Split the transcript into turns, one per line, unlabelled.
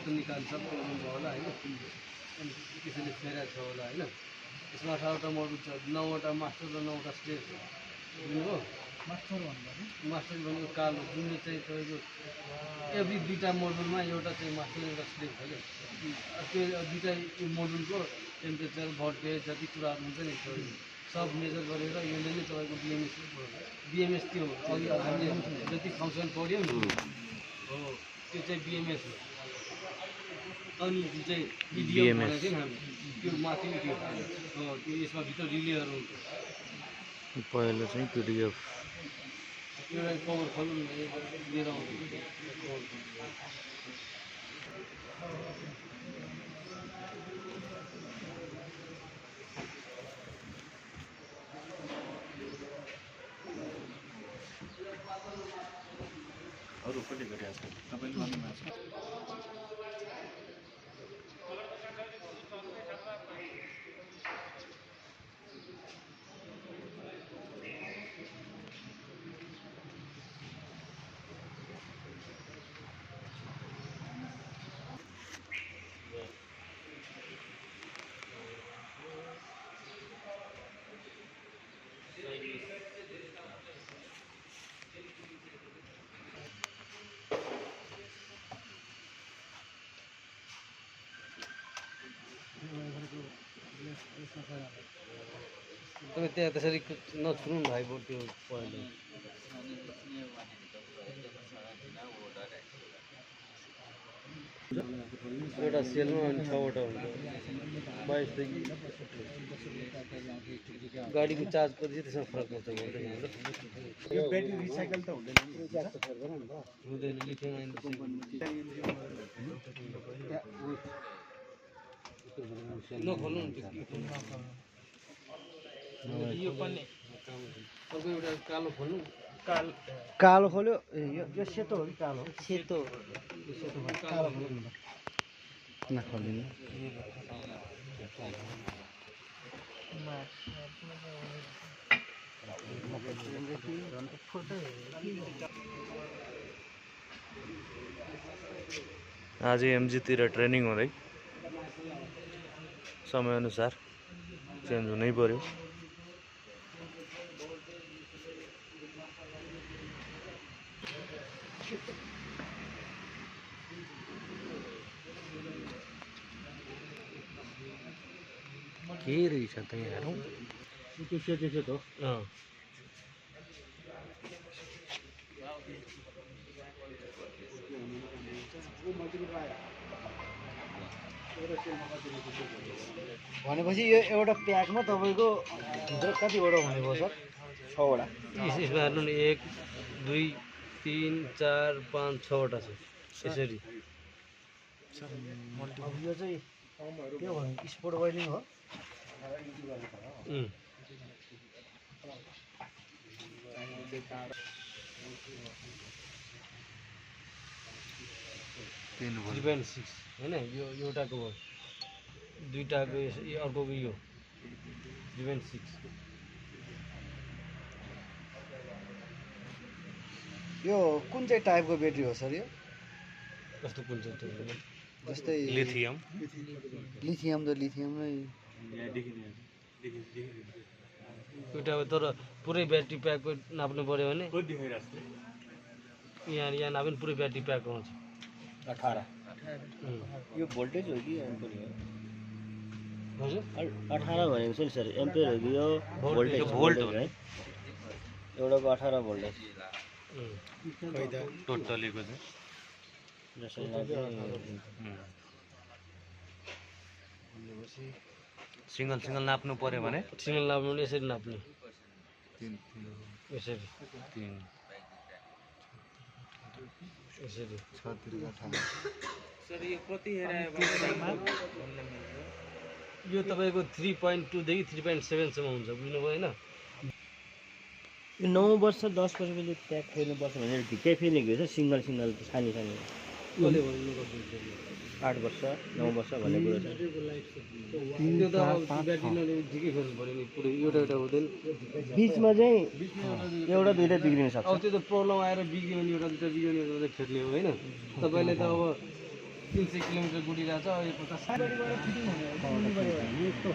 त निकाल्छ भयो होला होइन, अनि त्यसैले फेरेको छ होला होइन। यसमा 18वटा मोडल छ, 9वटा मास्टर र 9वटा स्टेज बुझ्नुभयो। मास्टर भनेको कालो, जुनले चाहिँ तपाईँको एभ्री 2टा मोडलमा एउटा चाहिँ मास्टर एउटा स्लेभ छ क्या। त्यो 2टा मोडलको टेम्परेचर भोल्टेज जति कुराहरू हुन्छ नि सब मेजर गरेर यसले नै तपाईँको बिएमएस त्यो अघि हामीले जति फङ्सन पढ्यौँ नि हो त्यो चाहिँ बिएमएस हो। अनि जुन चाहिँ इडिएम भनेको थियो नि हामी त्यो माथि उठ्यो त्यो यसमा भित्र रिलेहरू हुन्छ।
पहिलो चाहिँ पिडिएफ
एउटा कभर खोल्नु लिएर आउँछु।
अरू कसले गरिरहेको छ तपाईँले भन्नुभएको छ।
तपाईँ त्यहाँ त्यसरी नछुनु भाइ बोट त्यो पहिलो एउटा सेलमा अनि 6वटा हुन्छ 22 देखि गाडीको चार्ज पछि त्यसमा फरक पर्छ
यो ब्याट्री रिसाइकल त हुँदैन
हुँदैन लिथियम आयन नखोल्नु यो पनि अर्को एउटा कालो खोल्नु
कालो खोल्यो यो सेतो हो कि कालो
सेतो
कालो खोल्नु नखोलिनु आज एमजीतिर ट्रेनिङ हुँदै समयअनुसार चेन्ज हुनै पर्यो। के रहेछ त यहाँ
सेतो
भनेपछि यो एउटा प्याकमा तपाईँको भित्र कतिवटा हुनेको सर 6वटा
यसमा हेर्नु नि 1 2 3 4 5 6वटा छ यसरी।
अब यो चाहिँ के भन्नु स्पोर्ट वाइलिङ हो।
डिपेन्ड 6 होइन यो एउटाको हो दुईटाको अर्कोको यो डिपेन्ड 6
यो कुन चाहिँ टाइपको ब्याट्री हो सर यो
कस्तो कुन चाहिँ
जस्तै
लिथियम
त लिथियममै
एउटा तर पुरै ब्याट्री प्याकको नाप्नु पऱ्यो भने यहाँ नाप्यो भने पुरै ब्याट्री प्याकको आउँछ
18 यो भोल्टेज हो कि एम्पियर हो
हजुर
18 भनेको छ नि सर एम्पियर हो कि यो भोल्टेज
भोल्ट
है एउटाको 18 भोल्टेज
टोटलीको चाहिँ
सिंगल नाप्नु पर्यो भने
सिंगल नाप्नु भने यसरी नाप्ने यसरी यसरी यो तपाईँको 3.2 देखि 3.7 सम्म हुन्छ बुझ्नुभयो होइन।
यो 9 वर्ष 10 वर्षपछि प्याक फेर्नुपर्छ भनेर ढिक्कै फेर्ने कि छ सिंगल सानी 8 वर्ष 9 वर्ष भन्ने कुरो छ।
त्यो त ब्याट्री ठिकै फेर्नु पऱ्यो नि पुरै एउटा हुँदैन
बिचमा चाहिँ एउटा दुईटा बिग्रिन सक्छ।
अब त्यो त प्रब्लम आएर बिग्रियो भने एउटा दुईटा बिग्रियो भने फेर्ने हो होइन। तपाईँले त अब 300 किलोमिटर गुडिरहेछ अहिले 50